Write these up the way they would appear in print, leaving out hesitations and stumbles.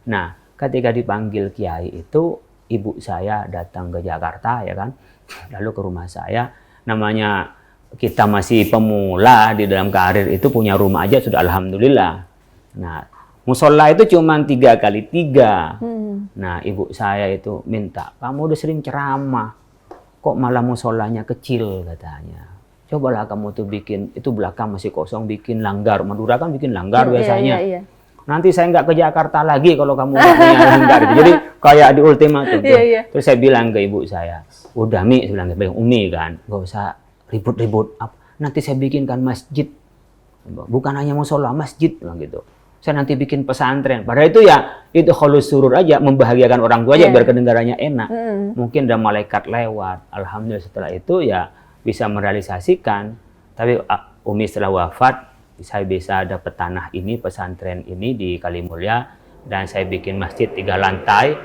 Nah, ketika dipanggil kiai itu, ibu saya datang ke Jakarta, ya kan, lalu ke rumah saya. Namanya kita masih pemula di dalam karir itu, punya rumah aja sudah alhamdulillah. Nah, musola itu cuma 3x3. Nah, ibu saya itu minta, kamu udah sering ceramah, kok malah musolanya kecil katanya. Cobalah kamu tuh bikin, itu belakang masih kosong, bikin langgar. Madura kan bikin langgar biasanya. Iya. Nanti saya nggak ke Jakarta lagi kalau kamu nggak punya langgar. Jadi kayak di ultimatum. Terus saya bilang ke ibu saya, udah Mi, saya bilang ke Umi kan, nggak usah ribut-ribut. Nanti saya bikinkan masjid, bukan hanya musola, masjid bilang gitu. Saya nanti bikin pesantren. Padahal itu ya, itu khalus surur aja, membahagiakan orang tua aja biar kedengarannya enak. Mungkin ada malaikat lewat. Alhamdulillah setelah itu ya bisa merealisasikan. Tapi Umi setelah wafat, saya bisa dapat tanah ini, pesantren ini di Kalimulya, dan saya bikin masjid 3 lantai,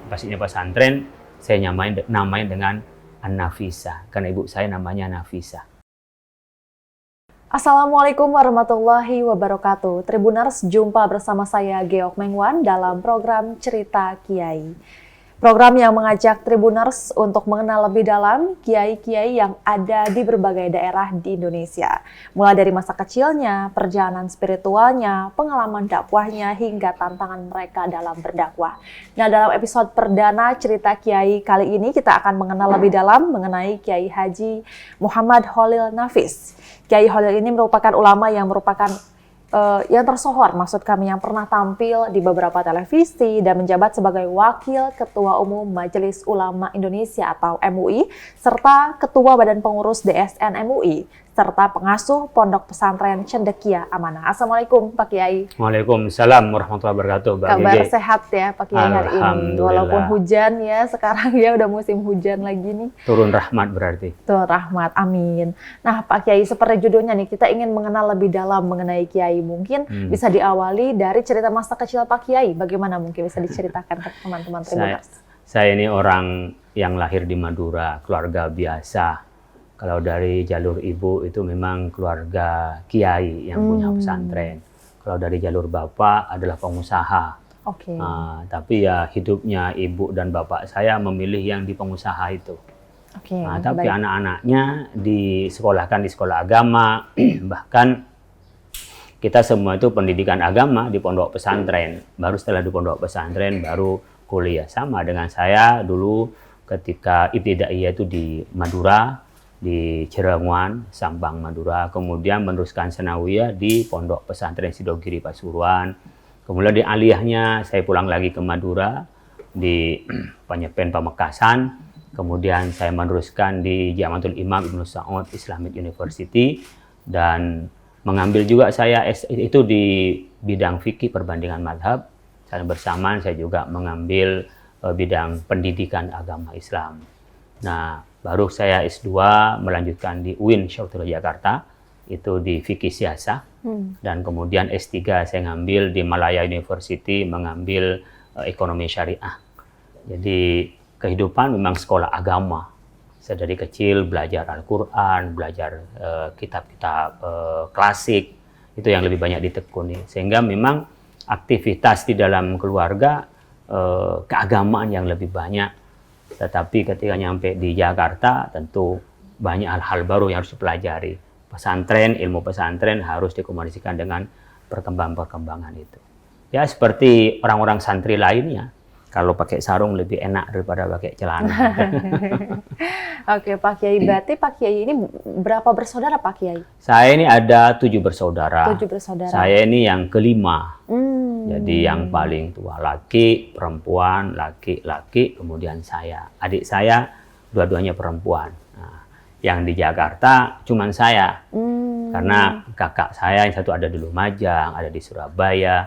pastinya pesantren, saya namain dengan An-Nafisa, karena ibu saya namanya Nafisa. Assalamualaikum warahmatullahi wabarakatuh. Tribuners, jumpa bersama saya Geok Mengwan dalam program Cerita Kiai. Program yang mengajak Tribuners untuk mengenal lebih dalam kiai-kiai yang ada di berbagai daerah di Indonesia. Mulai dari masa kecilnya, perjalanan spiritualnya, pengalaman dakwahnya, hingga tantangan mereka dalam berdakwah. Nah, dalam episode perdana Cerita Kiai kali ini kita akan mengenal lebih dalam mengenai Kiai Haji Muhammad Khalil Nafis. Kiai Khalil ini merupakan ulama yang merupakan yang tersohor, maksud kami, yang pernah tampil di beberapa televisi dan menjabat sebagai Wakil Ketua Umum Majelis Ulama Indonesia atau MUI, serta Ketua Badan Pengurus DSN MUI, serta pengasuh Pondok Pesantren Cendekia Amanah. Assalamualaikum Pak Kiai. Waalaikumsalam warahmatullahi wabarakatuh. Kabar sehat ya Pak Kiai hari ini, walaupun hujan ya, sekarang ya udah musim hujan lagi nih. Turun rahmat berarti. Turun rahmat, amin. Nah Pak Kiai, seperti judulnya nih, kita ingin mengenal lebih dalam mengenai Kiai. Mungkin bisa diawali dari cerita masa kecil Pak Kiai. Bagaimana mungkin bisa diceritakan ke teman-teman Tribuners? Saya ini orang yang lahir di Madura, keluarga biasa. Kalau dari jalur ibu itu memang keluarga kiai yang punya pesantren. Kalau dari jalur bapak adalah pengusaha. Tapi ya hidupnya ibu dan bapak saya memilih yang di pengusaha itu. Tapi anak-anaknya disekolahkan di sekolah agama, bahkan kita semua itu pendidikan agama di pondok pesantren. Baru setelah di pondok pesantren baru kuliah. Sama dengan saya dulu ketika ibtidaiyah itu di Madura, di Cirenguan, Sampang, Madura. Kemudian meneruskan sanawiyah di pondok pesantren Sidogiri, Pasuruan. Kemudian di aliyahnya saya pulang lagi ke Madura di Penyepen, Pamekasan. Kemudian saya meneruskan di Jamatul Imam Ibnu Saud Islamic University, dan mengambil juga saya itu di bidang fikih perbandingan madhab. Saya bersamaan saya juga mengambil bidang pendidikan agama Islam. Nah, baru saya S2 melanjutkan di UIN Syautul Jakarta, itu di fikih siasah. Dan kemudian S3 saya ngambil di Malaya University, mengambil ekonomi syariah. Jadi kehidupan memang sekolah agama. Saya dari kecil belajar Al-Quran, belajar kitab-kitab klasik, itu yang lebih banyak ditekuni. Sehingga memang aktivitas di dalam keluarga keagamaan yang lebih banyak. Tetapi ketika nyampe di Jakarta, tentu banyak hal-hal baru yang harus dipelajari. Pesantren, ilmu pesantren harus dikomunikasikan dengan perkembangan-perkembangan itu. Ya seperti orang-orang santri lainnya. Kalau pakai sarung lebih enak daripada pakai celana. Oke Pak Kiai, berarti Pak Kiai ini berapa bersaudara Pak Kiai? Saya ini ada 7 bersaudara. 7 bersaudara. Saya ini yang kelima. Jadi yang paling tua laki, perempuan, laki, kemudian saya. Adik saya dua-duanya perempuan. Nah, yang di Jakarta cuman saya. Karena kakak saya yang satu ada di Lumajang, ada di Surabaya,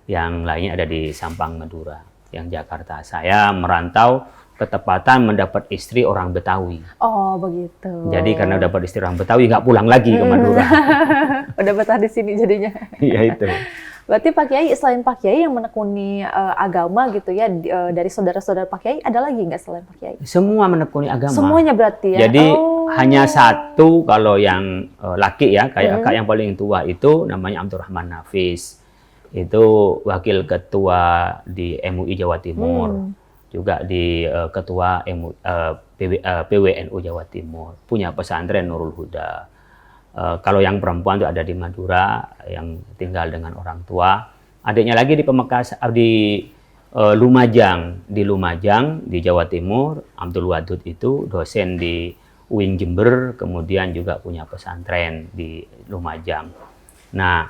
yang lainnya ada di Sampang, Madura. Yang Jakarta saya merantau ketepatan mendapat istri orang Betawi. Oh begitu. Jadi karena dapat istri orang Betawi nggak pulang lagi ke Madura. Udah betah di sini jadinya. Iya itu. Berarti Pak Kiai, selain Pak Kiai yang menekuni agama gitu ya, dari saudara-saudara Pak Kiai, ada lagi nggak selain Pak Kiai? Semua menekuni agama. Semuanya berarti ya? Jadi hanya satu kalau yang laki ya, kayak kakak yang paling tua itu namanya Abdurrahman Nafis. itu wakil ketua di MUI Jawa Timur, juga di ketua PWNU Jawa Timur, punya pesantren Nurul Huda. Kalau yang perempuan itu ada di Madura, yang tinggal dengan orang tua. Adiknya lagi di Lumajang, di Jawa Timur. Abdul Wadud itu dosen di UIN Jember, kemudian juga punya pesantren di Lumajang. Nah,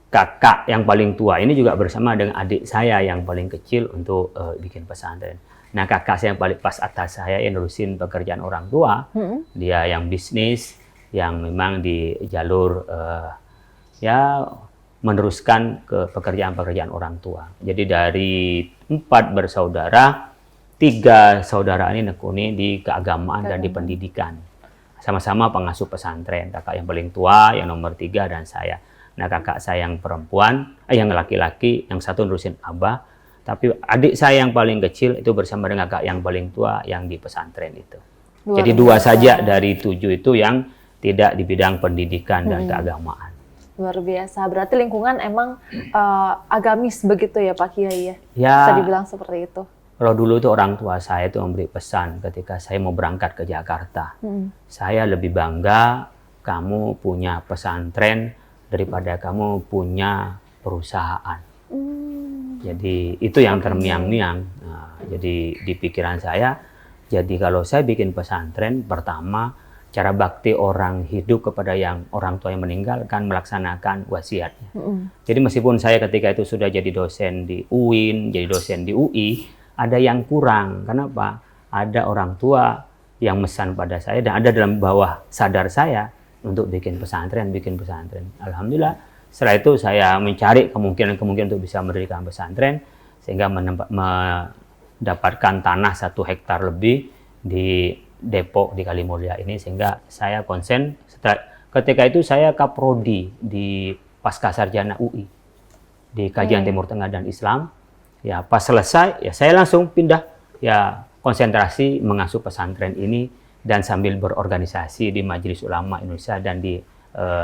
kakak yang paling tua ini juga bersama dengan adik saya yang paling kecil untuk bikin pesantren. Nah, kakak saya yang paling pas atas saya yang nerusin pekerjaan orang tua, dia yang bisnis, yang memang di jalur meneruskan ke pekerjaan-pekerjaan orang tua. Jadi dari 4 bersaudara, 3 saudara ini nekuni di keagamaan dan di pendidikan. Sama-sama pengasuh pesantren. Kakak yang paling tua, yang nomor 3, dan saya. Nah, kakak saya yang perempuan, yang laki-laki, yang satu nerusin abah. Tapi adik saya yang paling kecil itu bersama dengan kakak yang paling tua yang di pesantren itu. Jadi 2 saja dari 7 itu yang tidak di bidang pendidikan dan keagamaan. Luar biasa. Berarti lingkungan emang agamis begitu ya Pak Kiai ya? Ya. Bisa dibilang seperti itu. Kalau dulu itu orang tua saya itu memberi pesan ketika saya mau berangkat ke Jakarta. Saya lebih bangga kamu punya pesantren daripada kamu punya perusahaan. Jadi itu yang terniang-niang. Nah, jadi di pikiran saya, jadi kalau saya bikin pesantren, pertama cara bakti orang hidup kepada yang orang tua yang meninggal kan melaksanakan wasiatnya. Jadi meskipun saya ketika itu sudah jadi dosen di UIN, jadi dosen di UI, ada yang kurang. Kenapa? Ada orang tua yang mesan pada saya dan ada dalam bawah sadar saya untuk bikin pesantren. Alhamdulillah. Setelah itu saya mencari kemungkinan untuk bisa mendirikan pesantren sehingga mendapatkan tanah 1 hektar lebih di Depok di Kalimulya ini, sehingga saya konsen. Ketika itu saya kaprodi di Pascasarjana UI di Kajian Timur Tengah dan Islam. Ya pas selesai ya saya langsung pindah ya konsentrasi mengasuh pesantren ini dan sambil berorganisasi di Majelis Ulama Indonesia dan di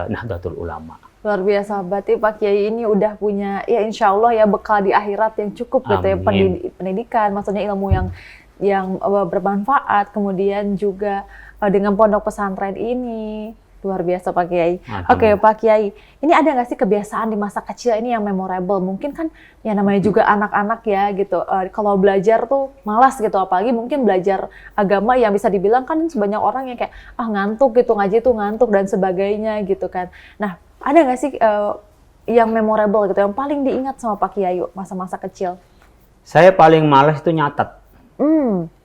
Nahdlatul Ulama. Luar biasa, berarti Pak Kiai ini udah punya ya insya Allah ya bekal di akhirat yang cukup gitu ya, pendidikan, maksudnya ilmu yang bermanfaat, kemudian juga dengan pondok pesantren ini. Luar biasa Pak Kiai. Oke Pak Kiai, ini ada nggak sih kebiasaan di masa kecil ini yang memorable? Mungkin kan ya namanya juga anak-anak ya gitu, kalau belajar tuh malas gitu, apalagi mungkin belajar agama yang bisa dibilang kan sebanyak orang yang kayak ngantuk gitu, ngaji tuh ngantuk dan sebagainya gitu kan. Nah, ada nggak sih yang memorable gitu, yang paling diingat sama Pak Kiai masa-masa kecil? Saya paling malas itu nyatat.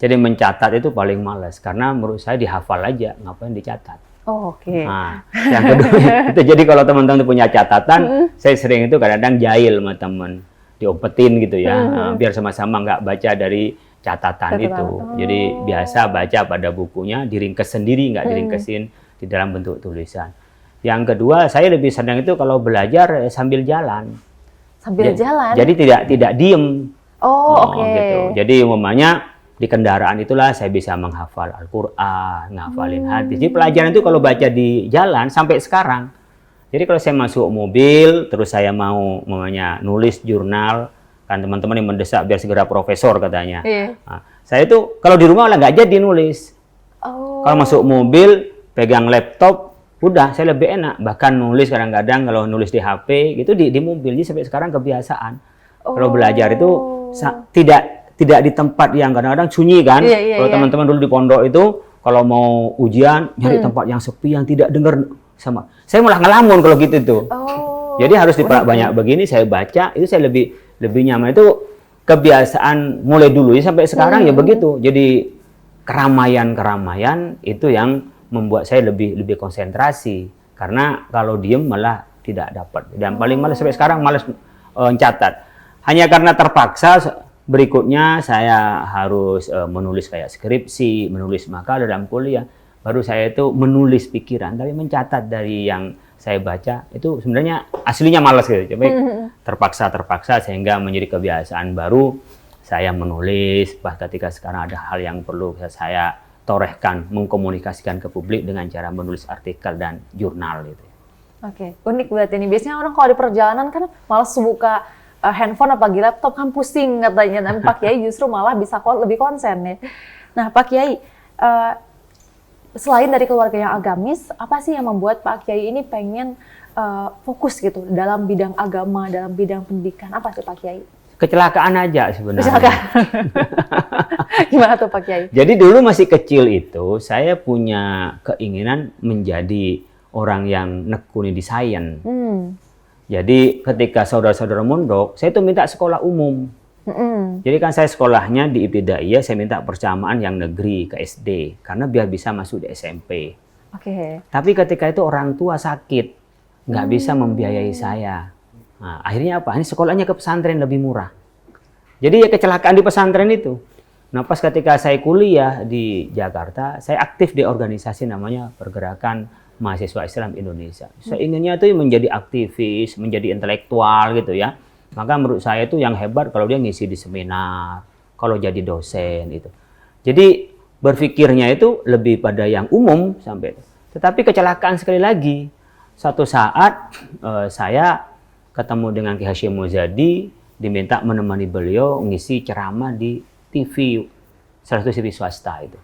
Jadi mencatat itu paling malas karena menurut saya dihafal aja, ngapain dicatat. Oh, oke. Nah, yang kedua itu jadi kalau teman-teman punya catatan, saya sering itu kadang-kadang jahil sama teman, diumpetin gitu ya, biar sama-sama nggak baca dari catatan itu. Jadi biasa baca pada bukunya, diringkes sendiri, nggak diringkesin di dalam bentuk tulisan. Yang kedua, saya lebih senang itu kalau belajar sambil jalan. Sambil jalan? Jadi tidak diem. Oke. Gitu. Jadi umpamanya di kendaraan itulah saya bisa menghafal Al-Quran, ngafalin hadis. Jadi pelajaran itu kalau baca di jalan sampai sekarang. Jadi kalau saya masuk mobil, terus saya mau nulis jurnal, kan teman-teman yang mendesak biar segera profesor katanya. Nah, saya itu kalau di rumah lah nggak jadi nulis. Kalau masuk mobil, pegang laptop, udah saya lebih enak. Bahkan nulis kadang-kadang kalau nulis di HP gitu di mobil. Jadi sampai sekarang kebiasaan. Kalau belajar itu tidak di tempat yang kadang-kadang sunyi kan. Kalau teman-teman dulu di pondok itu kalau mau ujian nyari tempat yang sepi yang tidak dengar sama. Saya malah ngelamun kalau gitu tuh. Jadi harus banyak begini saya baca, itu saya lebih nyaman. Itu kebiasaan mulai dulu ya sampai sekarang ya begitu. Jadi keramaian itu yang membuat saya lebih konsentrasi. Karena kalau diem malah tidak dapat. Dan paling malas sampai sekarang malas mencatat. Hanya karena terpaksa berikutnya saya harus menulis kayak skripsi, menulis makalah dalam kuliah. Baru saya itu menulis pikiran, tapi mencatat dari yang saya baca itu sebenarnya aslinya malas gitu. Tapi terpaksa sehingga menjadi kebiasaan baru saya menulis. Ketika sekarang ada hal yang perlu saya torehkan, mengkomunikasikan ke publik dengan cara menulis artikel dan jurnal gitu. Oke, unik berarti ini. Biasanya orang kalau di perjalanan kan malas buka handphone apalagi laptop, kan pusing katanya. Tapi Pak Kiai justru malah bisa lebih konsen ya. Nah, Pak Kiai, selain dari keluarga yang agamis, apa sih yang membuat Pak Kiai ini pengen fokus gitu dalam bidang agama, dalam bidang pendidikan? Apa sih Pak Kiai? Kecelakaan aja sebenarnya. Kecelakaan. Gimana tuh Pak Kiai? Jadi dulu masih kecil itu, saya punya keinginan menjadi orang yang nekuni di sains. Jadi ketika saudara-saudara mondok, saya tuh minta sekolah umum. Jadi kan saya sekolahnya di Ibtidaiyah, saya minta persamaan yang negeri ke SD, karena biar bisa masuk di SMP. Tapi ketika itu orang tua sakit, nggak bisa membiayai saya. Nah, akhirnya apa? Ini sekolahnya ke pesantren lebih murah. Jadi ya kecelakaan di pesantren itu. Nah, pas ketika saya kuliah di Jakarta, saya aktif di organisasi namanya Pergerakan Mahasiswa Islam Indonesia. Saya inginnya tuh menjadi aktivis, menjadi intelektual gitu ya. Maka menurut saya itu yang hebat kalau dia ngisi di seminar, kalau jadi dosen itu. Jadi berpikirnya itu lebih pada yang umum sampai itu. Tetapi kecelakaan sekali lagi. Suatu saat saya ketemu dengan Ki Hasyim Muzadi, diminta menemani beliau ngisi ceramah di TV, salah satu TV swasta itu.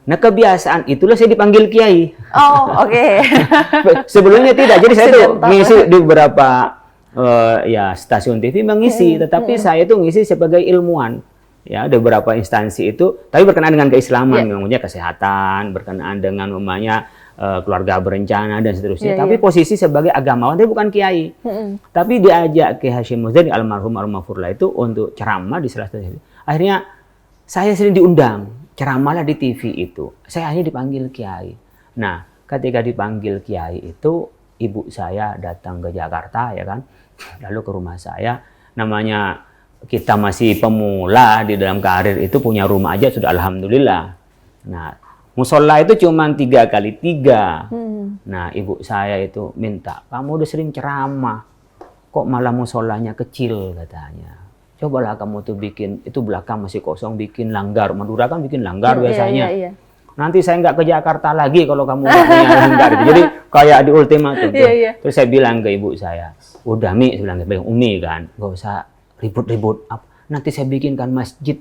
Nah, kebiasaan itulah saya dipanggil Kiai. Oh, oke. Sebelumnya tidak. Jadi saya tuh ngisi di beberapa ya stasiun TV mengisi, tetapi saya itu ngisi sebagai ilmuwan. Ya, ada beberapa instansi itu, tapi berkenaan dengan keislaman, namanya kesehatan, berkenaan dengan namanya keluarga berencana dan seterusnya. Tapi posisi sebagai agamawan, tapi bukan kiai. Tapi diajak Ki Hasyim Muzadi almarhum almarhumah itu untuk ceramah di salah satu. Akhirnya saya sering diundang ceramahlah di TV itu. Saya hanya dipanggil kiai. Nah, ketika dipanggil kiai itu, ibu saya datang ke Jakarta ya kan, lalu ke rumah saya. Namanya kita masih pemula di dalam karir itu, punya rumah aja sudah alhamdulillah. Nah, musola itu cuma 3x3. Nah, ibu saya itu minta, kamu udah sering ceramah, kok malah musolanya kecil katanya. Cobalah kamu tuh bikin, itu belakang masih kosong, bikin langgar. Madura kan bikin langgar biasanya. Nanti saya nggak ke Jakarta lagi kalau kamu nggak punya langgar. Jadi kayak di ultimatum. Terus saya bilang ke ibu saya, udah Mi, saya bilang ke Umi kan, nggak usah ribut-ribut. Nanti saya bikinkan masjid.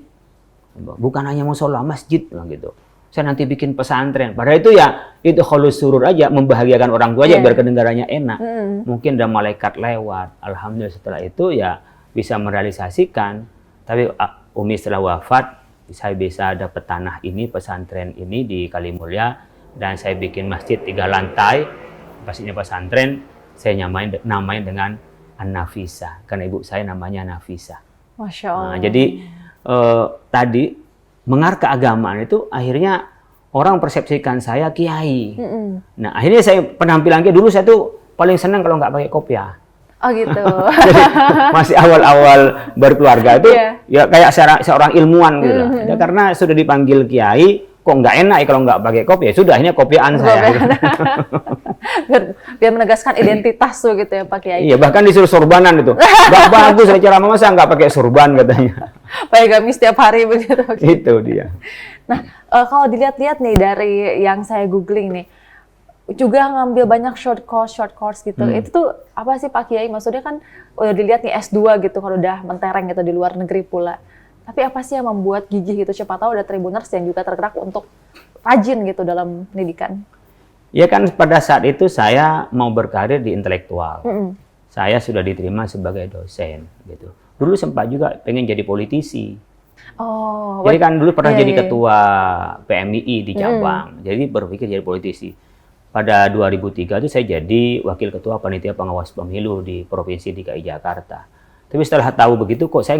Bukan hanya musola, masjid lah gitu. Saya nanti bikin pesantren. Padahal itu ya, itu khalus surur aja, membahagiakan orang tua aja biar kedengarannya enak. Mungkin ada malaikat lewat. Alhamdulillah setelah itu ya bisa merealisasikan. Tapi Umi setelah wafat, saya bisa dapat tanah ini, pesantren ini di Kalimulya, dan saya bikin masjid 3 lantai. Pastinya pesantren, saya namain dengan An-Nafisa, karena ibu saya namanya Nafisa. Masya Allah. Nah, jadi tadi mengarah keagamaan itu akhirnya orang persepsikan saya kiai. Nah, akhirnya saya penampilannya dulu saya tuh paling senang kalau nggak pakai kopiah. Oh gitu. Jadi, masih awal-awal berkeluarga itu ya kayak seorang ilmuwan gitu lah. Ya, karena sudah dipanggil kiai, kok nggak enak ya kalau nggak pakai kopiah. Sudah, ini kopiahan saya. biar menegaskan identitas tuh gitu ya Pak Kiai. Iya, bahkan disuruh sorbanan itu. Nggak bagus saya ceramah, masa nggak pakai sorban katanya. Pakai gamis setiap hari begitu. Itu dia. Nah, kalau dilihat-lihat nih dari yang saya googling nih, juga ngambil banyak short course gitu. Itu tuh apa sih Pak Kiai? Maksudnya kan udah dilihat nih S2 gitu kalau udah mentereng gitu di luar negeri pula. Tapi apa sih yang membuat gigih gitu? Siapa tahu ada Tribuners yang juga tergerak untuk rajin gitu dalam pendidikan. Ya kan pada saat itu saya mau berkarir di intelektual. Saya sudah diterima sebagai dosen gitu. Dulu sempat juga pengen jadi politisi. Oh, jadi kan dulu pernah jadi ketua PMII di Cabang. Jadi berpikir jadi politisi. Pada 2003 itu saya jadi wakil ketua panitia pengawas pemilu di Provinsi DKI Jakarta. Tapi setelah tahu begitu kok saya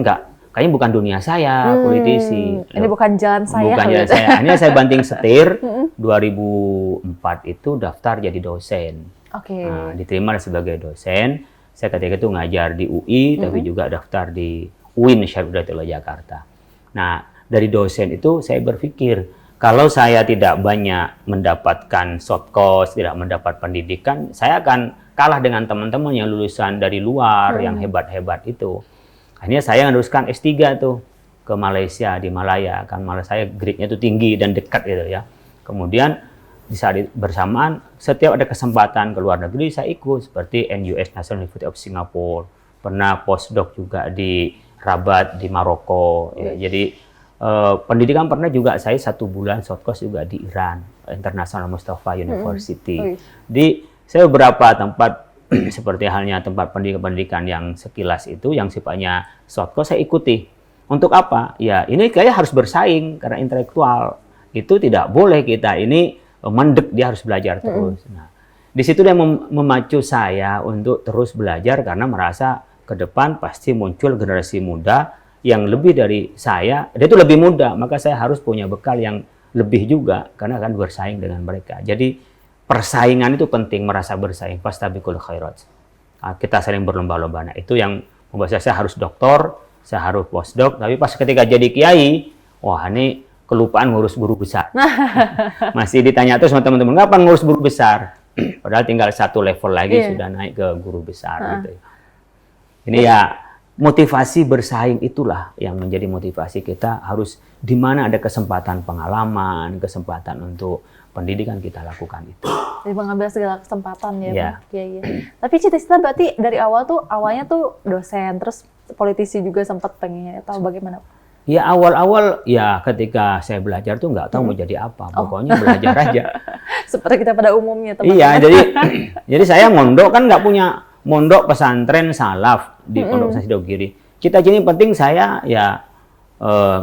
kayaknya bukan dunia saya, politisi. Ini bukan jalan saya. Bukan jalan saya. Akhirnya saya banting setir. 2004 itu daftar jadi dosen. Nah, diterima sebagai dosen. Saya ketika itu ngajar di UI, tapi juga daftar di UIN Syarifuddaullah Jakarta. Nah, dari dosen itu saya berpikir, kalau saya tidak banyak mendapatkan short course, tidak mendapat pendidikan, saya akan kalah dengan teman-teman yang lulusan dari luar, yang hebat-hebat itu. Akhirnya saya meneruskan S3 tuh ke Malaysia, di Malaya. Kan Malaysia saya grade-nya tuh tinggi dan dekat gitu ya. Kemudian di saat bersamaan setiap ada kesempatan ke luar negeri saya ikut, seperti NUS National University of Singapore, pernah postdoc juga di Rabat di Maroko. Ya. Jadi pendidikan pernah juga saya 1 bulan short course juga di Iran, International Mustafa University. Di saya beberapa tempat seperti halnya tempat pendidikan yang sekilas itu yang sifatnya short course saya ikuti. Untuk apa? Ya ini kayak harus bersaing karena intelektual itu tidak boleh kita ini mendek, dia harus belajar terus. Nah, di situ dia memacu saya untuk terus belajar karena merasa ke depan pasti muncul generasi muda yang lebih dari saya, dia itu lebih muda, maka saya harus punya bekal yang lebih juga karena akan bersaing dengan mereka. Jadi persaingan itu penting, merasa bersaing. Fastabiqul khairat. Nah, kita saling berlomba-lomba. Nah, itu yang membuat saya harus doktor, saya harus postdoc, tapi pas ketika jadi kiai, wah ini kelupaan ngurus guru besar. Masih ditanya terus sama teman-teman, kapan ngurus guru besar? Padahal tinggal 1 level lagi sudah naik ke guru besar. Gitu. Ini ya motivasi bersaing itulah yang menjadi motivasi kita, harus di mana ada kesempatan pengalaman, kesempatan untuk pendidikan kita lakukan itu. Jadi mengambil segala kesempatan ya. Iya. Tapi cita-cita berarti dari awal tuh awalnya tuh dosen, terus politisi juga sempat pengen atau bagaimana? Ya awal-awal ya ketika saya belajar tuh nggak tahu mau jadi apa, pokoknya belajar aja. Seperti kita pada umumnya teman-teman. Iya, jadi saya mondok kan nggak punya mondok pesantren salaf di Pondok Pesantren Sidogiri. Cita-cita penting saya ya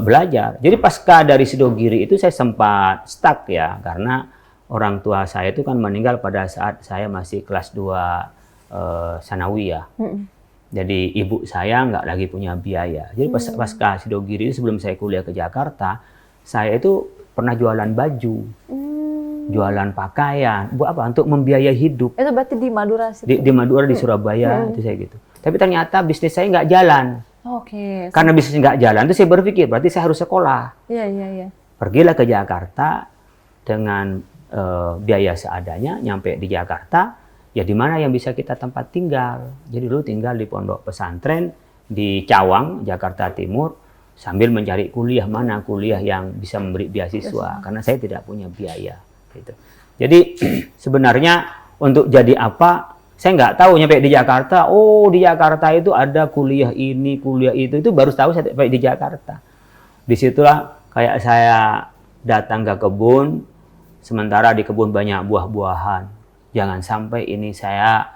belajar. Jadi pasca dari Sidogiri itu saya sempat stuck ya karena orang tua saya itu kan meninggal pada saat saya masih kelas 2 sanawiyah. Jadi ibu saya nggak lagi punya biaya. Jadi pasca Sidogiri sebelum saya kuliah ke Jakarta, saya itu pernah jualan baju, jualan pakaian, buat apa? Untuk membiayai hidup. Itu berarti di Madura situ? Di Madura, di Surabaya, itu saya gitu. Tapi ternyata bisnis saya nggak jalan. Oke. Karena bisnis nggak jalan, itu saya berpikir berarti saya harus sekolah. Iya. Pergilah ke Jakarta dengan biaya seadanya, nyampe di Jakarta. Ya di mana yang bisa kita tempat tinggal. Jadi dulu tinggal di pondok pesantren di Cawang, Jakarta Timur, sambil mencari kuliah mana kuliah yang bisa memberi beasiswa karena saya tidak punya biaya. Gitu. Jadi sebenarnya untuk jadi apa, saya nggak tahu nyampe di Jakarta. Oh di Jakarta itu ada kuliah ini, kuliah itu baru tahu saya sampai di Jakarta. Disitulah kayak saya datang ke kebun, sementara di kebun banyak buah-buahan. Jangan sampai ini saya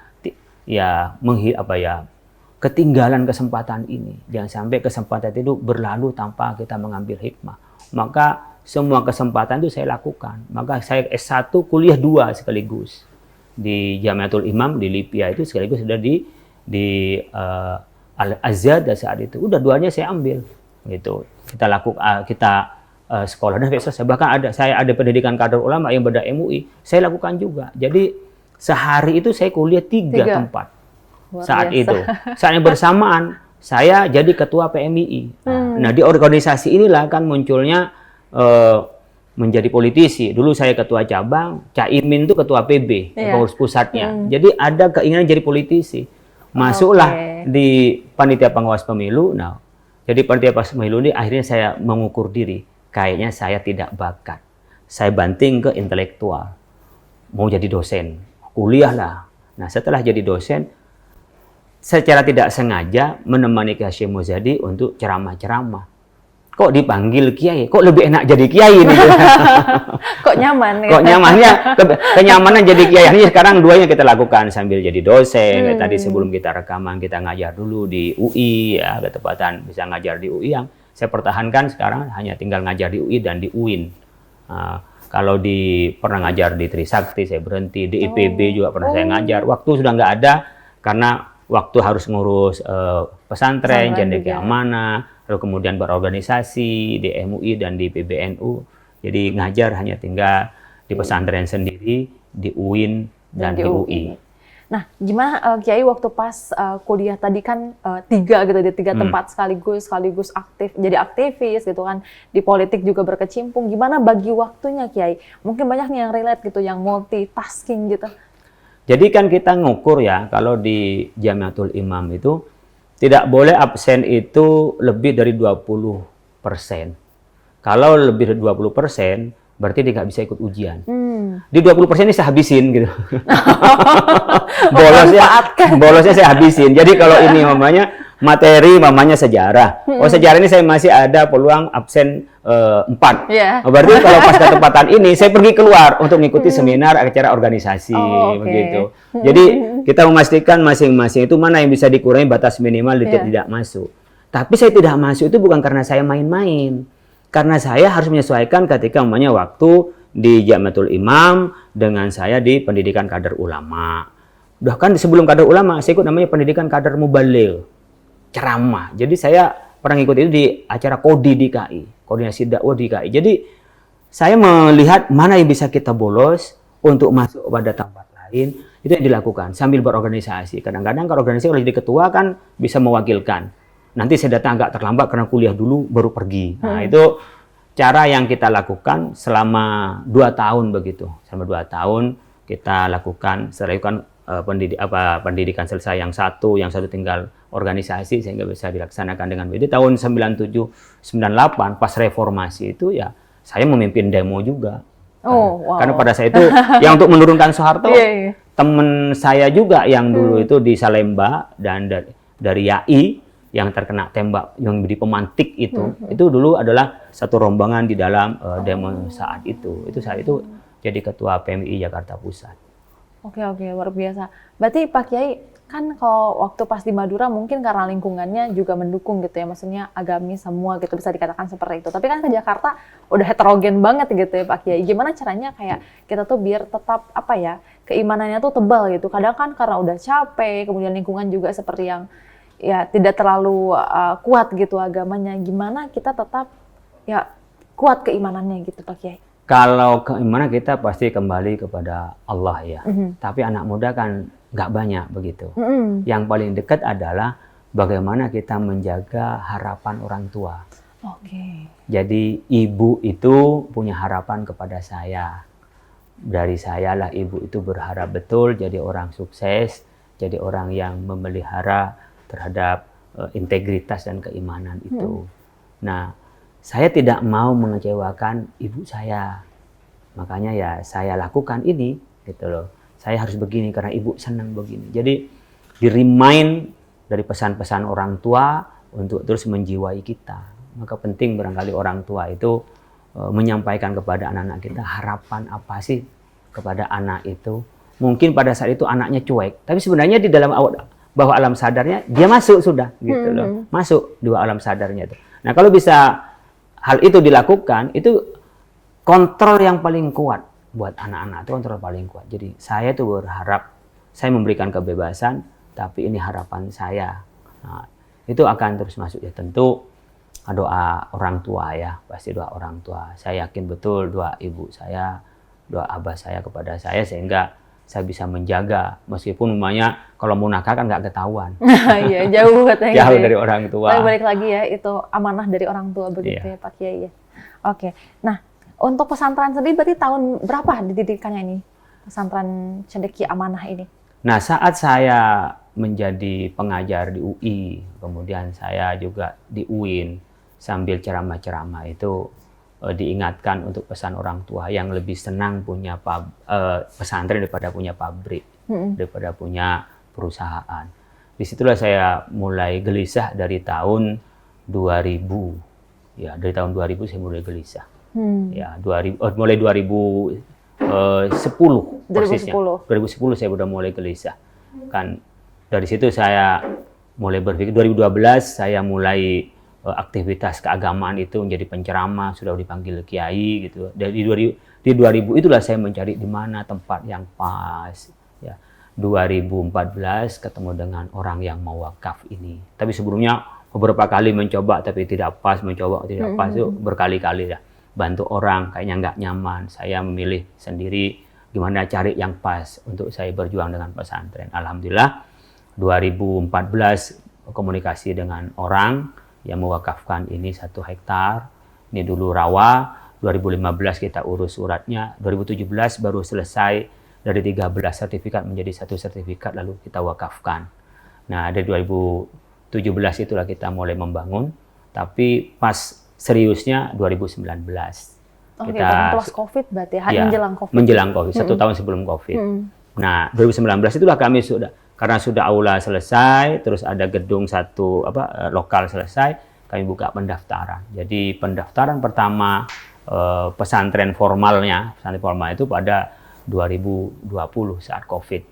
ketinggalan kesempatan ini. Jangan sampai kesempatan itu berlalu tanpa kita mengambil hikmah. Maka semua kesempatan itu saya lakukan. Maka saya S1 kuliah 2 sekaligus. Di Jamiatul Imam di Libya itu sekaligus sudah di Al-Azhar saat itu. Udah 2-nya saya ambil. Gitu. Kita sekolah dan selesai. Bahkan saya ada pendidikan kader ulama yang beda MUI. Saya lakukan juga. Jadi sehari itu saya kuliah 3 tempat. Saat itu. Saat yang bersamaan saya jadi ketua PMII. Nah di organisasi inilah kan munculnya menjadi politisi. Dulu saya ketua cabang, Caimin itu ketua PB, pengurus pusatnya. Jadi ada keinginan jadi politisi. Masuklah di panitia pengawas pemilu. Nah, jadi panitia pengawas pemilu ini akhirnya saya mengukur diri. Kayaknya saya tidak bakat. Saya banting ke intelektual. Mau jadi dosen, kuliah lah. Nah setelah jadi dosen, secara tidak sengaja menemani Kiai Hasyim Muzadi untuk ceramah-ceramah. Kok dipanggil kiai? Kok lebih enak jadi kiai nih? Kok nyaman? Kok nyamannya? Kenyamanan jadi kiai. Ini sekarang duanya kita lakukan sambil jadi dosen. Kayak tadi sebelum kita rekaman kita ngajar dulu di UI ya, ketepatan bisa ngajar di UI yang saya pertahankan sekarang hanya tinggal ngajar di UI dan di UIN. Kalau pernah ngajar di Trisakti saya berhenti, di IPB juga pernah saya ngajar. Waktu sudah nggak ada karena waktu harus ngurus pesantren, Cendekia Amanah, lalu kemudian berorganisasi di MUI dan di PBNU. Jadi ngajar hanya tinggal di pesantren sendiri, di UIN dan di UI. Nah, gimana Kiai waktu pas kuliah tadi kan 3 gitu di 3 tempat sekaligus aktif, jadi aktivis gitu kan, di politik juga berkecimpung. Gimana bagi waktunya Kiai? Mungkin banyak nih yang relate gitu, yang multitasking gitu. Jadi kan kita ngukur ya, kalau di Jamiatul Imam itu tidak boleh absen itu lebih dari 20%. Kalau lebih dari 20%, berarti dia nggak bisa ikut ujian. Di 20% ini saya habisin gitu. Bolosnya saya habisin. Jadi kalau ini materi sejarah. Oh, sejarah ini saya masih ada peluang absen 4. Berarti kalau pas ketepatan ini saya pergi keluar untuk mengikuti seminar acara organisasi begitu. Jadi kita memastikan masing-masing itu mana yang bisa dikurangi batas minimal tidak masuk. Tapi saya tidak masuk itu bukan karena saya main-main. Karena saya harus menyesuaikan ketika waktu di Jamiatul Imam dengan saya di pendidikan kader ulama. Bahkan sebelum kader ulama, saya ikut namanya pendidikan kader mubaligh, ceramah. Jadi saya pernah ikut itu di acara KODI di KI, koordinasi dakwah di KI. Jadi saya melihat mana yang bisa kita bolos untuk masuk pada tempat lain, itu yang dilakukan sambil berorganisasi. Kadang-kadang kalau organisasi kalau jadi ketua kan bisa mewakilkan. Nanti saya datang agak terlambat karena kuliah dulu baru pergi. Nah, itu cara yang kita lakukan selama 2 tahun begitu. Selama 2 tahun kita lakukan, pendidikan selesai yang satu tinggal organisasi sehingga bisa dilaksanakan dengan baik. Di tahun 97-98 pas reformasi itu ya saya memimpin demo juga. Karena pada saat itu yang untuk menurunkan Soeharto, teman saya juga yang dulu itu di Salemba dan dari YAI yang terkena tembak yang di pemantik itu dulu adalah satu rombongan di dalam demo saat itu. Itu saat itu jadi ketua PMI Jakarta Pusat. Oke, luar biasa. Berarti Pak Kiai kan kalau waktu pas di Madura mungkin karena lingkungannya juga mendukung gitu ya, maksudnya agamis semua gitu bisa dikatakan seperti itu. Tapi kan ke Jakarta udah heterogen banget gitu ya Pak Kiai. Gimana caranya kayak kita tuh biar tetap keimanannya tuh tebal gitu. Kadang kan karena udah capek, kemudian lingkungan juga seperti yang ya tidak terlalu kuat gitu agamanya. Gimana kita tetap ya kuat keimanannya gitu Pak Kiai? Kalau keimanan kita pasti kembali kepada Allah ya. Tapi anak muda kan nggak banyak begitu. Yang paling dekat adalah bagaimana kita menjaga harapan orang tua. Jadi ibu itu punya harapan kepada saya. Dari saya lah ibu itu berharap betul jadi orang sukses, jadi orang yang memelihara terhadap integritas dan keimanan itu. Nah, saya tidak mau mengecewakan ibu saya. Makanya ya saya lakukan ini gitu loh. Saya harus begini karena ibu senang begini. Jadi di-remind dari pesan-pesan orang tua untuk terus menjiwai kita. Maka penting barangkali orang tua itu menyampaikan kepada anak-anak kita harapan apa sih kepada anak itu. Mungkin pada saat itu anaknya cuek, tapi sebenarnya di dalam bawah alam sadarnya dia masuk sudah gitu loh. Masuk di alam sadarnya itu. Nah, kalau bisa hal itu dilakukan, itu kontrol yang paling kuat buat anak-anak, itu kontrol paling kuat. Jadi saya tuh berharap, saya memberikan kebebasan, tapi ini harapan saya. Nah, itu akan terus masuk ya. Tentu doa orang tua ya, pasti doa orang tua. Saya yakin betul doa ibu saya, doa abah saya kepada saya, sehingga saya bisa menjaga, meskipun umumnya kalau mau nakal kan nggak ketahuan. Iya, jauh katanya. Jauh dari orang tua. Tapi balik lagi ya, itu amanah dari orang tua begitu ya Pak Kiai ya. Oke, nah untuk pesantren sendiri berarti tahun berapa dididikannya ini? Pesantren Cendekia Amanah ini? Nah, saat saya menjadi pengajar di UI, kemudian saya juga di UIN, sambil ceramah-ceramah itu diingatkan untuk pesan orang tua yang lebih senang punya pesantren daripada punya pabrik, daripada punya perusahaan. Disitulah saya mulai gelisah dari tahun 2000. Ya, dari tahun 2000 saya mulai gelisah. Ya, mulai 2010 persisnya. 2010 saya sudah mulai gelisah. Kan dari situ saya mulai berpikir, 2012 saya mulai aktivitas keagamaan itu menjadi penceramah, sudah dipanggil kiai gitu. Di 2000 itulah saya mencari di mana tempat yang pas. Ya, 2014 ketemu dengan orang yang mau wakaf ini. Tapi sebelumnya beberapa kali mencoba tapi tidak pas, mencoba tidak pas itu berkali-kali ya. Bantu orang kayaknya nggak nyaman. Saya memilih sendiri gimana cari yang pas untuk saya berjuang dengan pesantren. Alhamdulillah 2014 komunikasi dengan orang yang mewakafkan ini 1 hektar. Ini dulu rawa. 2015 kita urus suratnya. 2017 baru selesai dari 13 sertifikat menjadi 1 sertifikat lalu kita wakafkan. Nah, dari 2017 itulah kita mulai membangun. Tapi pas seriusnya 2019. Oh, kita pas COVID berarti, ya, menjelang COVID. Menjelang COVID, 1 tahun sebelum COVID. Nah, 2019 itulah kami karena sudah aula selesai, terus ada gedung lokal selesai, kami buka pendaftaran. Jadi pendaftaran pertama pesantren formal itu pada 2020 saat COVID.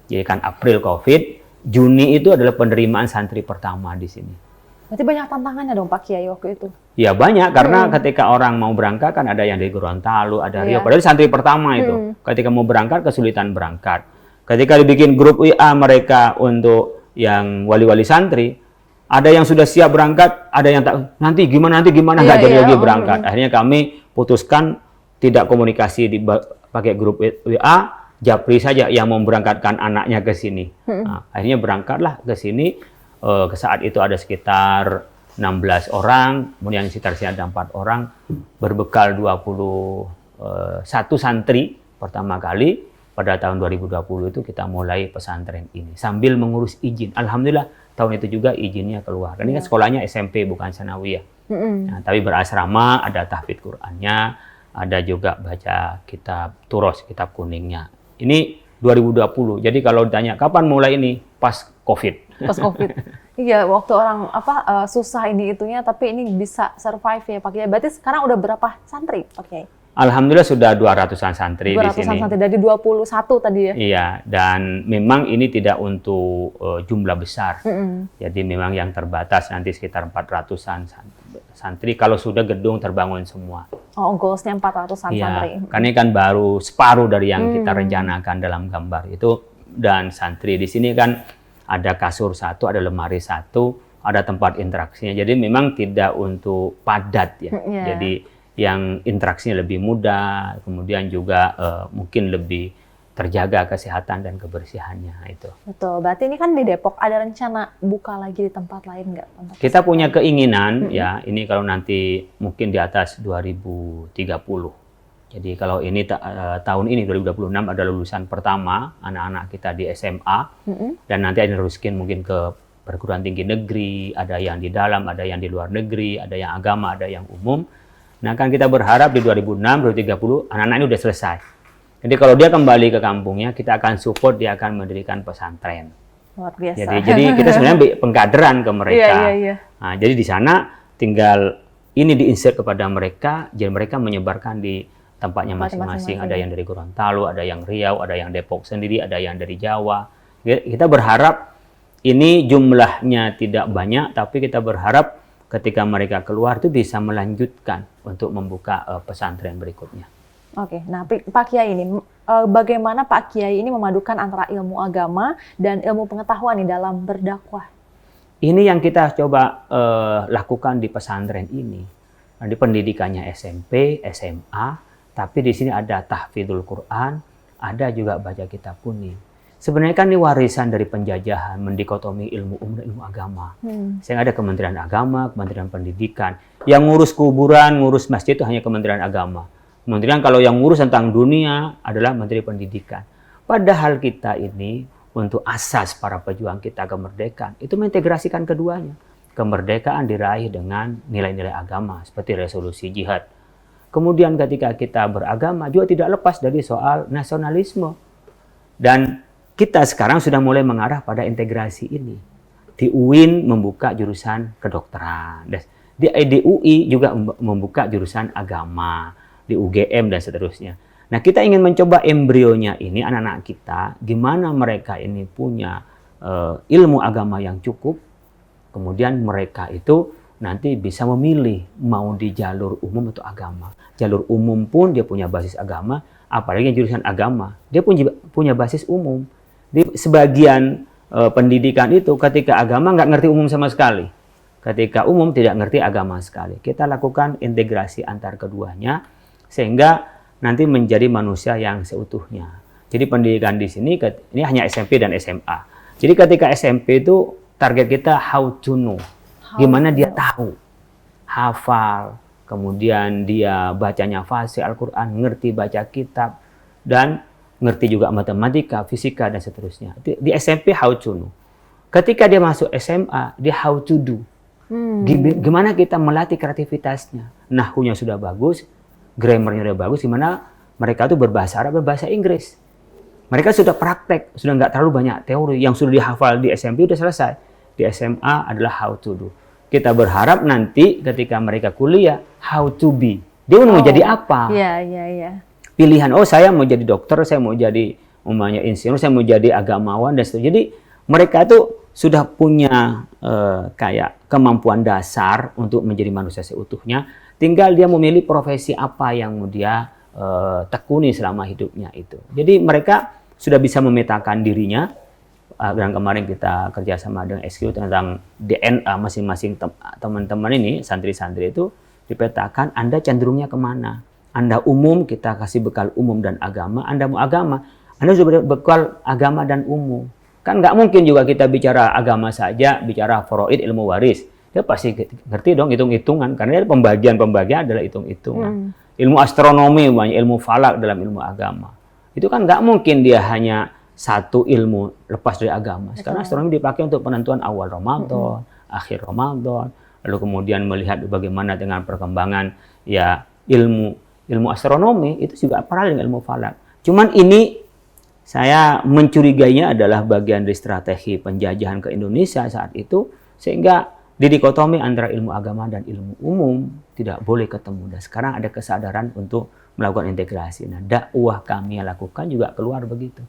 Jadi kan April COVID, Juni itu adalah penerimaan santri pertama di sini. Berarti banyak tantangannya dong Pak Kiai waktu itu? Ya banyak, karena ketika orang mau berangkat kan ada yang dari Gorontalo, ada Riau. Padahal santri pertama itu, ketika mau berangkat kesulitan berangkat. Ketika dibikin grup WA mereka untuk yang wali-wali santri, ada yang sudah siap berangkat, ada yang tak, nanti gimana nggak jadi lagi berangkat. Akhirnya kami putuskan tidak komunikasi pakai grup WA, japri saja yang mau berangkatkan anaknya ke sini. Nah, akhirnya berangkatlah ke sini. Ke saat itu ada sekitar 16 orang, kemudian sekitar ada 4 orang, berbekal 21 santri pertama kali. Pada tahun 2020 itu kita mulai pesantren ini sambil mengurus izin. Alhamdulillah tahun itu juga izinnya keluar. Ini kan sekolahnya SMP bukan sanawiyah. Nah, tapi berasrama, ada tahfidz Qur'annya, ada juga baca kitab Turos, kitab kuningnya. Ini 2020. Jadi kalau ditanya kapan mulai ini, pas COVID. Pas COVID. Iya, waktu orang susah ini itunya, tapi ini bisa survive ya Pak Kiai. Berarti sekarang udah berapa santri Pak Kiai? Alhamdulillah sudah 200-an santri di sini. 200-an santri dari 21 tadi ya? Iya, dan memang ini tidak untuk jumlah besar. Jadi memang yang terbatas nanti sekitar 400-an santri kalau sudah gedung terbangun semua. Oh, goalsnya 400-an santri. Karena ini kan baru separuh dari yang kita rencanakan dalam gambar itu. Dan santri di sini kan ada kasur 1, ada lemari 1, ada tempat interaksinya. Jadi memang tidak untuk padat ya. Jadi yang interaksinya lebih mudah, kemudian juga mungkin lebih terjaga kesehatan dan kebersihannya itu. Betul, berarti ini kan di Depok, ada rencana buka lagi di tempat lain nggak? Kita punya keinginan ya, ini kalau nanti mungkin di atas 2030. Jadi kalau ini tahun ini 2026 ada lulusan pertama anak-anak kita di SMA, dan nanti ada ruskin mungkin ke perguruan tinggi negeri, ada yang di dalam, ada yang di luar negeri, ada yang agama, ada yang umum. Nah, kan kita berharap di 2006, 2030 anak-anak ini udah selesai. Jadi kalau dia kembali ke kampungnya, kita akan support, dia akan mendirikan pesantren. Luar biasa. Jadi kita sebenarnya pengkaderan ke mereka. Nah, jadi di sana tinggal ini diinsert kepada mereka, jadi mereka menyebarkan di tempatnya masing-masing. Ada yang dari Gorontalo, ada yang Riau, ada yang Depok sendiri, ada yang dari Jawa. Kita berharap ini jumlahnya tidak banyak, tapi kita berharap ketika mereka keluar itu bisa melanjutkan untuk membuka pesantren berikutnya. Oke, nah Pak Kiai ini, bagaimana Pak Kiai ini memadukan antara ilmu agama dan ilmu pengetahuan nih dalam berdakwah? Ini yang kita coba lakukan di pesantren ini. Di pendidikannya SMP, SMA, tapi di sini ada tahfidzul Quran, ada juga baca kitab kuning. Sebenarnya kan ini warisan dari penjajahan, mendikotomi ilmu umum dan ilmu agama. Sehingga ada Kementerian Agama, Kementerian Pendidikan. Yang ngurus kuburan, ngurus masjid itu hanya Kementerian Agama. Kemudian kalau yang ngurus tentang dunia adalah Menteri Pendidikan. Padahal kita ini untuk asas para pejuang kita kemerdekaan, itu mengintegrasikan keduanya. Kemerdekaan diraih dengan nilai-nilai agama, seperti resolusi jihad. Kemudian ketika kita beragama juga tidak lepas dari soal nasionalisme. Dan kita sekarang sudah mulai mengarah pada integrasi ini. Di UIN membuka jurusan kedokteran. Di UI juga membuka jurusan agama. Di UGM dan seterusnya. Nah, kita ingin mencoba embrionya ini, anak-anak kita, gimana mereka ini punya ilmu agama yang cukup. Kemudian mereka itu nanti bisa memilih mau di jalur umum atau agama. Jalur umum pun dia punya basis agama, apalagi jurusan agama. Dia punya basis umum. Di sebagian pendidikan itu ketika agama nggak ngerti umum sama sekali. Ketika umum tidak ngerti agama sekali. Kita lakukan integrasi antar keduanya sehingga nanti menjadi manusia yang seutuhnya. Jadi pendidikan di sini ini hanya SMP dan SMA. Jadi ketika SMP itu target kita how to know. Gimana dia tahu, hafal, kemudian dia bacanya fasih Al-Quran, ngerti baca kitab, dan ngerti juga matematika, fisika, dan seterusnya. Di SMP how to know. Ketika dia masuk SMA, dia how to do. Gimana kita melatih kreativitasnya. Nahwunya sudah bagus, grammarnya udah bagus, gimana mereka tuh berbahasa Arab, berbahasa Inggris. Mereka sudah praktek, sudah nggak terlalu banyak teori. Yang sudah dihafal di SMP udah selesai. Di SMA adalah how to do. Kita berharap nanti ketika mereka kuliah, how to be. Dia mau jadi apa? Iya. Pilihan, saya mau jadi dokter, saya mau jadi umpamanya insinyur, saya mau jadi agamawan, dan seterusnya. Jadi mereka tuh sudah punya kayak kemampuan dasar untuk menjadi manusia seutuhnya. Tinggal dia memilih profesi apa yang mau dia tekuni selama hidupnya itu. Jadi mereka sudah bisa memetakan dirinya. Dan kemarin kita kerjasama dengan SQ tentang DNA masing-masing teman-teman ini, santri-santri itu dipetakan Anda cenderungnya kemana. Anda umum, kita kasih bekal umum dan agama. Anda mau agama, Anda sudah bekal agama dan umum. Kan nggak mungkin juga kita bicara agama saja, bicara faraid ilmu waris. Dia pasti ngerti dong hitung-hitungan, karena pembagian-pembagian adalah hitung-hitungan. Ilmu astronomi, ilmu falak dalam ilmu agama. Itu kan nggak mungkin dia hanya satu ilmu lepas dari agama. Sekarang astronomi dipakai untuk penentuan awal Ramadan, akhir Ramadan, lalu kemudian melihat bagaimana dengan perkembangan ya ilmu astronomi itu juga paralel dengan ilmu falak. Cuman ini saya mencurigainya adalah bagian dari strategi penjajahan ke Indonesia saat itu, sehingga dikotomi antara ilmu agama dan ilmu umum tidak boleh ketemu. Dan sekarang ada kesadaran untuk melakukan integrasi. Nah, dakwah kami yang lakukan juga keluar begitu.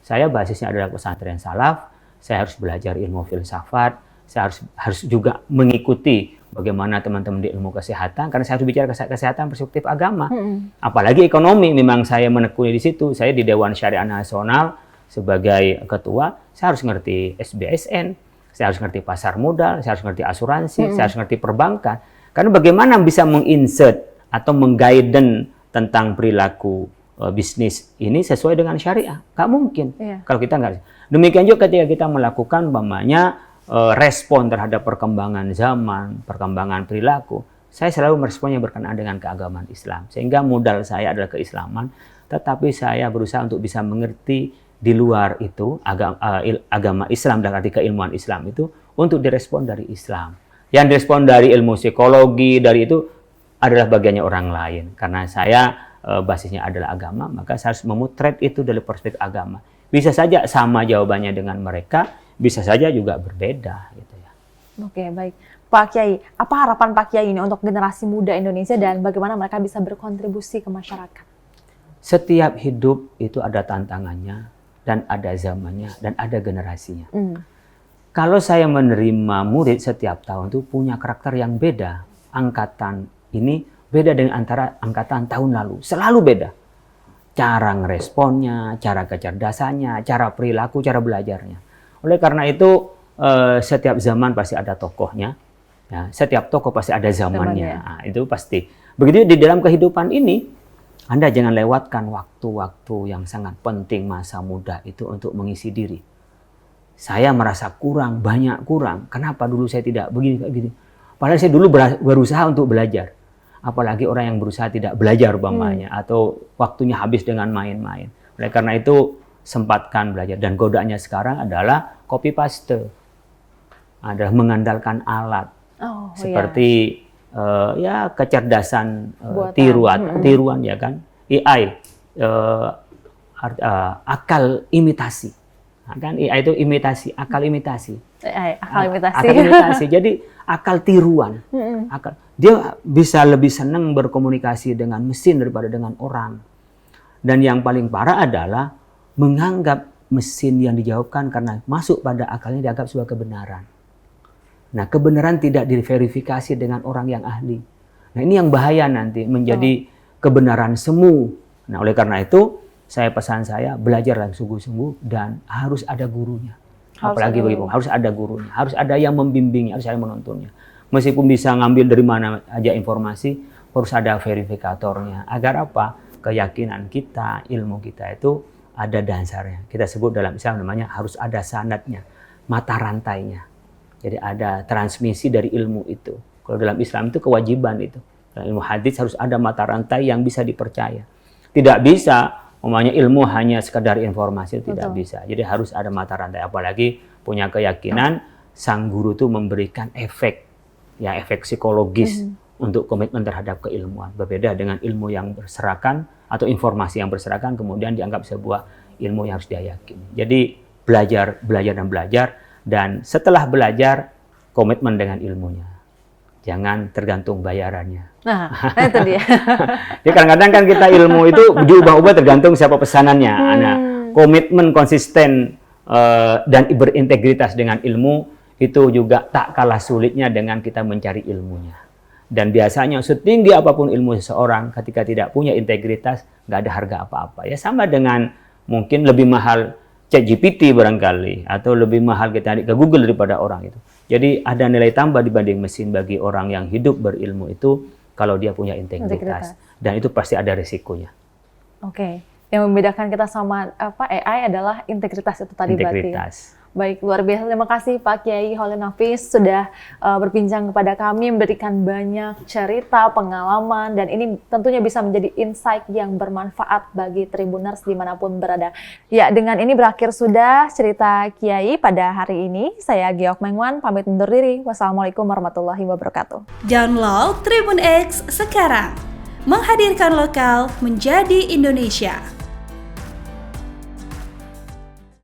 Saya basisnya adalah pesantren salaf, saya harus belajar ilmu filsafat, saya harus juga mengikuti bagaimana teman-teman di ilmu kesehatan, karena saya harus bicara kesehatan perspektif agama. Apalagi ekonomi, memang saya menekuni di situ. Saya di Dewan Syariah Nasional sebagai ketua, saya harus ngerti SBSN, saya harus ngerti pasar modal, saya harus ngerti asuransi, saya harus ngerti perbankan. Karena bagaimana bisa menginsert atau mengguiden tentang perilaku bisnis ini sesuai dengan syariah? Nggak mungkin. Kalau kita nggak. Demikian juga ketika kita melakukan respon terhadap perkembangan zaman, perkembangan perilaku, saya selalu meresponnya berkenaan dengan keagamaan Islam. Sehingga modal saya adalah keislaman, tetapi saya berusaha untuk bisa mengerti di luar itu agama Islam dan arti keilmuan Islam itu untuk direspon dari Islam. Yang direspon dari ilmu psikologi, dari itu adalah bagiannya orang lain. Karena saya basisnya adalah agama, maka saya harus memotret itu dari perspektif agama. Bisa saja sama jawabannya dengan mereka, bisa saja juga berbeda. Gitu ya. Oke, baik. Pak Kiai, apa harapan Pak Kiai ini untuk generasi muda Indonesia dan bagaimana mereka bisa berkontribusi ke masyarakat? Setiap hidup itu ada tantangannya, dan ada zamannya, dan ada generasinya. Kalau saya menerima murid setiap tahun itu punya karakter yang beda. Angkatan ini beda dengan antara angkatan tahun lalu. Selalu beda. Cara ngeresponnya, cara kecerdasannya, cara perilaku, cara belajarnya. Oleh karena itu, setiap zaman pasti ada tokohnya. Ya, setiap tokoh pasti ada zamannya. Nah, itu pasti. Begitu di dalam kehidupan ini, Anda jangan lewatkan waktu-waktu yang sangat penting masa muda itu untuk mengisi diri. Saya merasa kurang, banyak kurang. Kenapa dulu saya tidak begini? Padahal saya dulu berusaha untuk belajar. Apalagi orang yang berusaha tidak belajar umpamanya, atau waktunya habis dengan main-main. Oleh karena itu, sempatkan belajar. Dan godaannya sekarang adalah copy paste. Adalah mengandalkan alat. Seperti kecerdasan tiruan ya kan, AI, akal imitasi. Nah, kan AI itu imitasi, akal imitasi. Akal imitasi. Akal imitasi. Jadi akal tiruan. Dia bisa lebih senang berkomunikasi dengan mesin daripada dengan orang. Dan yang paling parah adalah menganggap mesin yang dijawabkan karena masuk pada akalnya dianggap sebuah kebenaran. Nah, kebenaran tidak diverifikasi dengan orang yang ahli. Nah, ini yang bahaya nanti menjadi kebenaran semu. Nah, oleh karena itu, pesan saya belajar dengan sungguh-sungguh dan harus ada gurunya. Apalagi bagaimana harus ada gurunya, harus ada yang membimbingnya, harus ada yang menontonnya. Meskipun bisa ngambil dari mana aja informasi, harus ada verifikatornya. Agar apa? Keyakinan kita, ilmu kita itu ada dasarnya. Kita sebut dalam Islam namanya harus ada sanadnya, mata rantainya. Jadi ada transmisi dari ilmu itu. Kalau dalam Islam itu kewajiban itu. Dalam ilmu hadis harus ada mata rantai yang bisa dipercaya. Tidak bisa umumnya ilmu hanya sekedar informasi, tidak bisa. Jadi harus ada mata rantai. Apalagi punya keyakinan sang guru itu memberikan efek psikologis untuk komitmen terhadap keilmuan. Berbeda dengan ilmu yang berserakan atau informasi yang berserakan kemudian dianggap sebuah ilmu yang harus diyakini. Jadi belajar dan setelah belajar komitmen dengan ilmunya. Jangan tergantung bayarannya. Nah, itu dia. Jadi kadang-kadang kan kita ilmu itu diubah-ubah tergantung siapa pesanannya. Nah, komitmen konsisten dan berintegritas dengan ilmu itu juga tak kalah sulitnya dengan kita mencari ilmunya. Dan biasanya setinggi apapun ilmu seseorang, ketika tidak punya integritas, nggak ada harga apa-apa. Ya sama dengan mungkin lebih mahal ChatGPT barangkali, atau lebih mahal kita ke Google daripada orang itu. Jadi ada nilai tambah dibanding mesin bagi orang yang hidup berilmu itu kalau dia punya integritas. Dan itu pasti ada risikonya. Oke, yang membedakan kita sama AI adalah integritas itu tadi berarti. Baik, luar biasa. Terima kasih Pak Kiai Holil Nafis sudah berbincang kepada kami, memberikan banyak cerita, pengalaman, dan ini tentunya bisa menjadi insight yang bermanfaat bagi Tribuners dimanapun berada. Ya, dengan ini berakhir sudah cerita Kiai pada hari ini. Saya Geok Mengwan, pamit undur diri. Wassalamualaikum warahmatullahi wabarakatuh. Download Tribun X sekarang, menghadirkan lokal menjadi Indonesia.